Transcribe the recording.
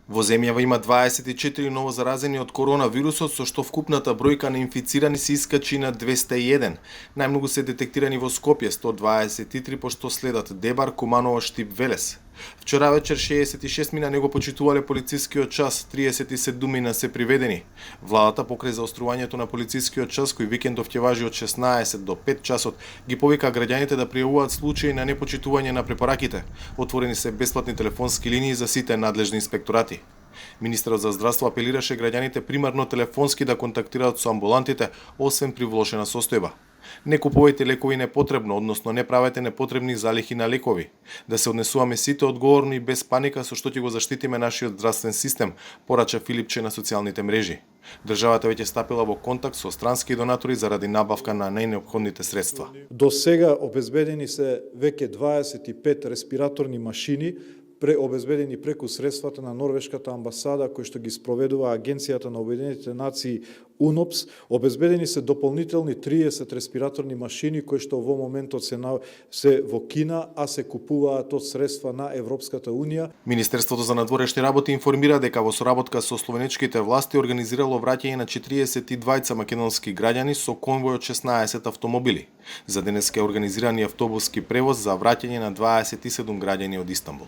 Во земјава има 24 ново заразени од коронавирусот, со што вкупната бројка на инфицирани се искачи на 201. Најмногу се детектирани во Скопје 123, пошто следат Дебар, Куманово, Штип, Велес. Вчера вечер 66 мина не го почитувале полицискиот час, 37 мина се приведени. Владата покрај заострувањето на полицискиот час, кој викендов ќе важи од 16 до 5 часот, ги повика граѓаните да пријавуваат случаи на непочитување на препораките. Отворени се бесплатни телефонски линии за сите надлежни инспекторати. Министерот за здравство апелираше граѓаните примарно телефонски да контактираат со амбулантите, освен при влошена состојба. Не купувајте лекови непотребно, односно не правете непотребни залихи на лекови. Да се однесуваме сите одговорно и без паника, со што ќе го заштитиме нашиот здравствен систем, порача Филипче на социјалните мрежи. Државата веќе стапила во контакт со странски донатори заради набавка на најнеопходните средства. До сега обезбедени се веќе 25 респираторни машини, обезбедени преку средствата на Норвешката амбасада, кој што ги спроведува Агенцијата на Обединетите нации УНОПС. Обезбедени се дополнителни 30 респираторни машини кои што во моментот се во Кина, а се купуваат од средства на Европската унија. Министерството за надворешни работи информира дека во соработка со словенечките власти организирало враќање на 42 македонски граѓани со конвој од 16 автомобили. За денеска е организиран и автобуски превоз за враќање на 27 граѓани од Истанбул.